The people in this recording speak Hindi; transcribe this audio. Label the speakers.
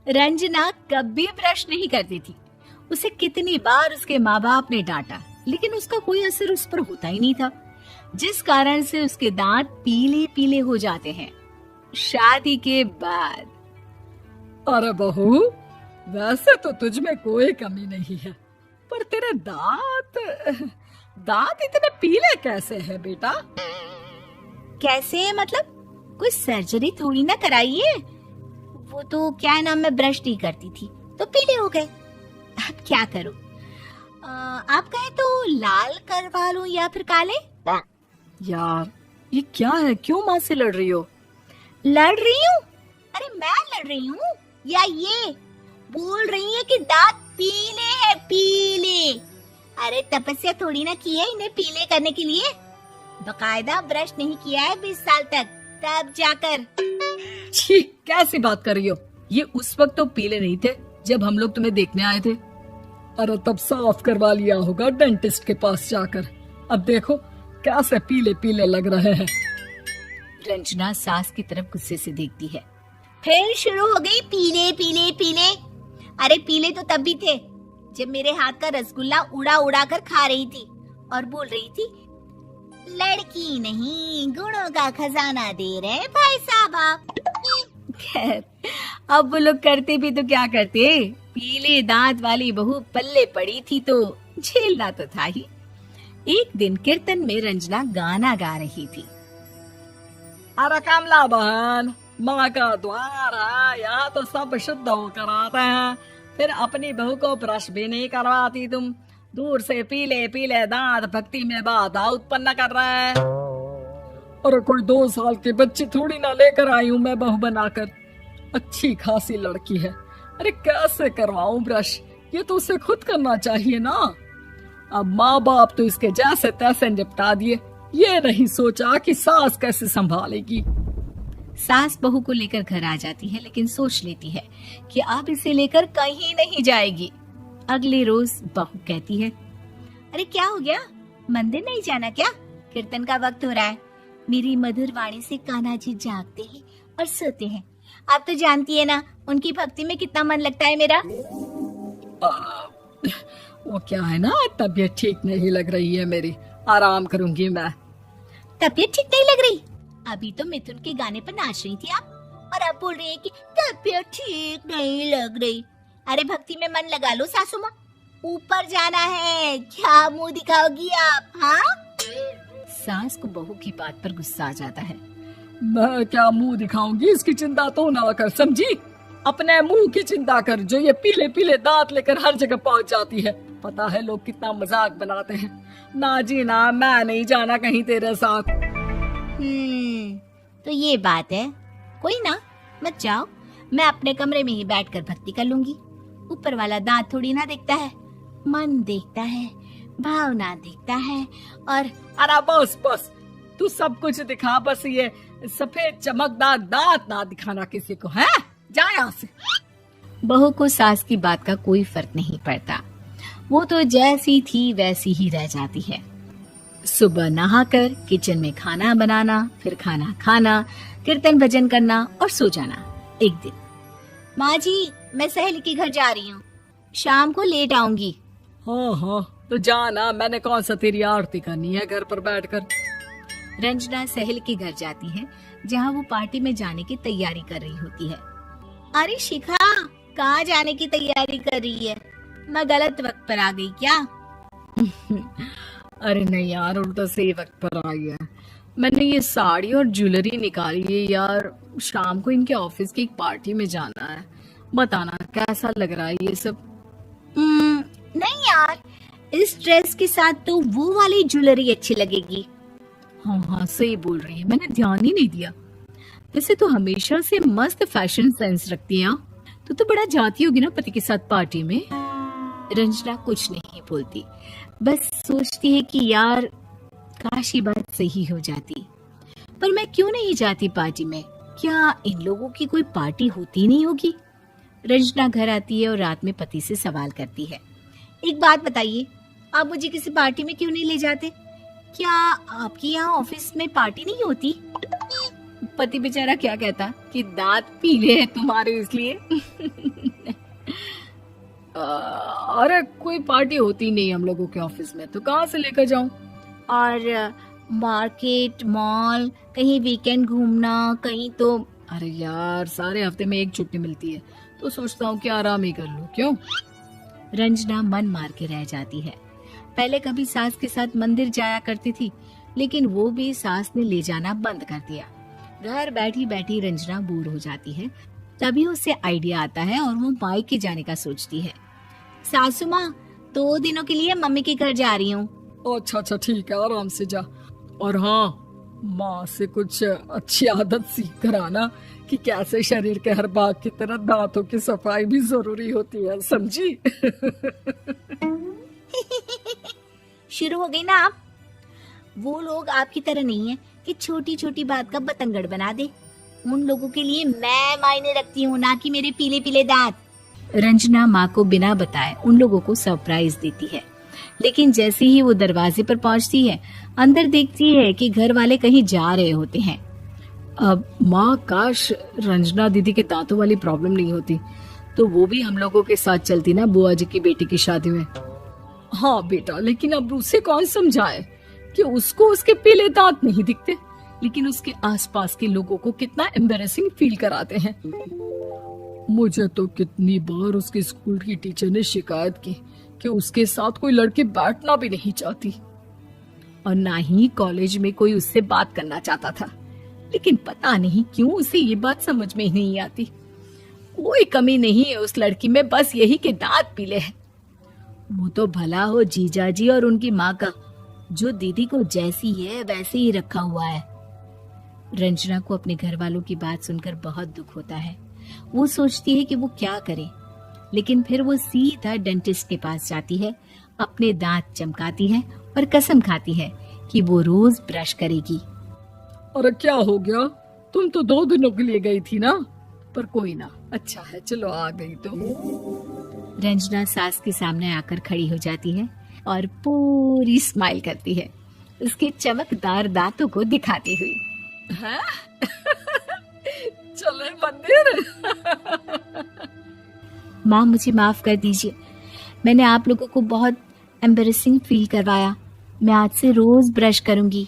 Speaker 1: रंजना कभी ब्रश नहीं करती थी। उसे कितनी बार उसके माँ बाप ने डांटा, लेकिन उसका कोई असर उस पर होता ही नहीं था, जिस कारण से उसके दांत पीले पीले हो जाते हैं। शादी के बाद
Speaker 2: अरे बहू, वैसे तो तुझ में कोई कमी नहीं है, पर तेरे दांत दांत इतने पीले कैसे हैं बेटा?
Speaker 1: कैसे है मतलब? कोई सर्जरी थोड़ी ना कराई है। वो तो क्या नाम, मैं ब्रश नहीं करती थी तो पीले हो गए। अब क्या करूं? आप कहें तो लाल करवा लूं या फिर काले?
Speaker 2: यार ये क्या है, क्यों माँ से लड़ रही हो?
Speaker 1: लड़ रही हूँ? अरे मैं लड़ रही हूँ या ये बोल रही है कि दांत पीले हैं, पीले। अरे तपस्या थोड़ी ना की है इन्हें पीले करने के लिए। बकायदा ब्रश नहीं किया है 20 साल तक, तब जाकर।
Speaker 2: छी, कैसी बात कर रही हो? ये उस वक्त तो पीले नहीं थे जब हम लोग तुम्हें देखने आए थे। अरे तब साफ करवा लिया होगा डेंटिस्ट के पास जाकर। अब देखो कैसे पीले पीले लग रहे हैं।
Speaker 1: रंजना सास की तरफ गुस्से से देखती है। फिर शुरू हो गई पीले पीले पीले। अरे पीले तो तब भी थे जब मेरे हाथ का रसगुल्ला उड़ा उड़ा कर खा रही थी और बोल रही थी, लड़की नहीं गुणों का खजाना दे रहे भाई साहब आप। खैर, अब वो लोग करते भी तो क्या करते, पीले दांत वाली बहू पल्ले पड़ी थी तो झेलना तो था ही। एक दिन कीर्तन में रंजना गाना गा रही थी।
Speaker 2: अरे कमला बहन, माँ का द्वार है, यहाँ तो सब शुद्ध होकर आते हैं, फिर अपनी बहू को ब्रश भी नहीं करवाती तुम। दूर से पीले पीले दांत भक्ति में बाधा उत्पन्न कर रहे हैं। अरे कोई 2 साल की बच्ची थोड़ी ना लेकर आई हूँ मैं बहू बनाकर। अच्छी खासी लड़की है, अरे कैसे करवाऊं ब्रश? ये तो उसे खुद करना चाहिए ना। अब माँ बाप तो इसके जैसे तैसे निपटा दिए, ये नहीं सोचा कि सास कैसे संभालेगी।
Speaker 1: सास बहू को लेकर घर आ जाती है, लेकिन सोच लेती है कि अब इसे लेकर कहीं नहीं जाएगी। अगले रोज बहू कहती है, अरे क्या हो गया, मंदिर नहीं जाना क्या? कीर्तन का वक्त हो रहा है। मेरी मधुर वाणी से कान्हा जी जागते हैं और सोते हैं। आप तो जानती है ना उनकी भक्ति में कितना मन लगता है मेरा।
Speaker 2: वो क्या है ना, तबीयत ठीक नहीं लग रही है मेरी, आराम करूंगी मैं।
Speaker 1: तबीयत ठीक नहीं लग रही? अभी तो मिथुन के गाने पर नाच रही थी आप, और अब बोल रही है कि तबीयत ठीक नहीं लग रही। अरे भक्ति में मन लगा लो सासू माँ, ऊपर जाना है, क्या मुंह दिखाओगी आप? हाँ? सास को बहू की बात पर गुस्सा आ जाता है।
Speaker 2: मैं क्या मुंह दिखाऊंगी, इसकी चिंता तो ना कर, समझी? अपने मुंह की चिंता कर, जो ये पीले पीले दांत लेकर हर जगह पहुंच जाती है। पता है लोग कितना मजाक बनाते हैं। ना जी ना, मैं नहीं जाना कहीं तेरे साथ।
Speaker 1: तो ये बात है, कोई ना, मत जाओ, मैं अपने कमरे में ही बैठकर भक्ति कर लूंगी। ऊपर वाला दांत थोड़ी ना देखता है, मन देखता है, भावना देखता है। और
Speaker 2: अरे बस बस, तू सब कुछ दिखा, बस ये सफेद चमकदार दांत ना दिखाना किसी को, है? जा यहाँ से।
Speaker 1: बहू को सास की बात का कोई फर्क नहीं पड़ता, वो तो जैसी थी वैसी ही रह जाती है। सुबह नहाकर किचन में खाना बनाना, फिर खाना खाना, कीर्तन भजन करना और सो जाना। एक दिन, माँ जी मैं सहेली के घर जा रही हूँ, शाम को लेट आऊंगी।
Speaker 2: हाँ, तो जाना, मैंने कौन सा तेरी आरती करनी है घर पर बैठकर।
Speaker 1: रंजना सहेली के घर जाती है, जहाँ वो पार्टी में जाने की तैयारी कर रही होती है। अरे शिखा, कहाँ जाने की तैयारी कर रही है? मैं गलत वक्त पर आ गई क्या?
Speaker 2: अरे नहीं यार, उल्टा सही वक्त पर आई है। मैंने ये साड़ी और ज्वेलरी निकाली है यार, शाम को इनके ऑफिस की एक पार्टी में जाना है। बताना कैसा लग रहा है ये सब?
Speaker 1: नहीं यार, इस ड्रेस के साथ तो वो वाली ज्वेलरी अच्छी लगेगी।
Speaker 2: हाँ, सही बोल रही है, मैंने ध्यान ही नहीं दिया। वैसे तो हमेशा से मस्त फैशन सेंस रखती है। तो बड़ा जाती होगी ना पति के साथ पार्टी में।
Speaker 1: रंजना कुछ नहीं बोलती, बस सोचती है कि यार काश ये बात सही हो जाती। पर मैं क्यों नहीं जाती पार्टी में? क्या इन लोगों की कोई पार्टी होती नहीं होगी? रंजना घर आती है और रात में पति से सवाल करती है, एक बात बताइए, आप मुझे किसी पार्टी में क्यों नहीं ले जाते? क्या आपके यहाँ ऑफिस में पार्टी नहीं होती? पति बेचारा क्या कहता कि दांत पीले हैं तुम्हारे इसलिए।
Speaker 2: अरे कोई पार्टी होती नहीं हम लोगों के ऑफिस में, तो कहाँ से लेकर जाऊं?
Speaker 1: और मार्केट, मॉल, कहीं वीकेंड घूमना, कहीं तो।
Speaker 2: अरे यार सारे हफ्ते में एक छुट्टी मिलती है, तो सोचता हूँ कि आराम ही कर लूं। क्यों?
Speaker 1: रंजना मन मार के रह जाती है। पहले कभी सास के साथ मंदिर जाया करती थी, लेकिन वो भी सास ने ले जाना बंद कर दिया। घर बैठी बैठी रंजना बोर हो जाती है। तभी उसे आइडिया आता है और वो मायके जाने का सोचती है। सासू माँ, 2 दिनों के लिए मम्मी के घर जा रही हूँ।
Speaker 2: अच्छा ठीक है, आराम से जा। और हाँ, माँ से कुछ अच्छी आदत सीख कर आना कि कैसे शरीर के हर भाग की तरह दांतों की सफाई भी जरूरी होती है, समझी?
Speaker 1: शुरू हो गई ना आप। वो लोग आपकी तरह नहीं है कि छोटी छोटी बात का बतंगड़ बना दे। उन लोगों के लिए मैं मायने रखती हूँ, ना कि मेरे पीले पीले दांत। रंजना माँ को बिना बताए उन लोगों को सरप्राइज देती है, लेकिन जैसे ही वो दरवाजे पर पहुंचती है, अंदर देखती है कि घर वाले कहीं जा रहे होते हैं।
Speaker 2: अब माँ, काश रंजना दीदी के दांतों वाली प्रॉब्लम नहीं होती, तो वो भी हम लोगों के साथ चलती ना बुआ जी की बेटी की शादी में। हाँ बेटा, लेकिन अब उसे कौन समझाए कि उसको उसके पीले दांत नहीं दिखते, लेकिन उसके आसपास के लोगों को कितना एम्बैरेसिंग फील कराते हैं। मुझे तो कितनी बार उसके स्कूल की टीचर ने शिकायत की कि उसके साथ कोई लड़की बैठना भी नहीं चाहती, और ना ही कॉलेज में कोई उससे बात करना चाहता था। लेकिन पता नहीं क्यों उसे ये बात समझ में ही नहीं आती। कोई कमी नहीं है उस लड़की में, बस यही कि दांत पीले हैं। वो तो भला हो जीजा जी और उनकी माँ का, जो दीदी को जैसी है वैसे ही रखा हुआ है। रंजना को अपने घर वालों की बात सुनकर बहुत दुख होता है। वो सोचती है कि वो क्या करे, लेकिन फिर वो सीधा डेंटिस्ट के पास जाती है, अपने दांत चमकाती है और कसम खाती है कि वो रोज ब्रश करेगी। अरे क्या हो गया? तुम तो 2 दिनों के लिए गई थी ना। पर कोई ना, अच्छा है, चलो आ गई तो।
Speaker 1: रंजना सास के सामने आकर खड़ी हो जाती है और पूरी स्माइल करती है, उसके चमकदार दांतों को दिखाती हुई।
Speaker 2: हैं? चले मंदिर।
Speaker 1: माँ, मुझे माफ कर दीजिए, मैंने आप लोगों को बहुत एम्बैरेसिंग फील करवाया। मैं आज से रोज ब्रश करूंगी।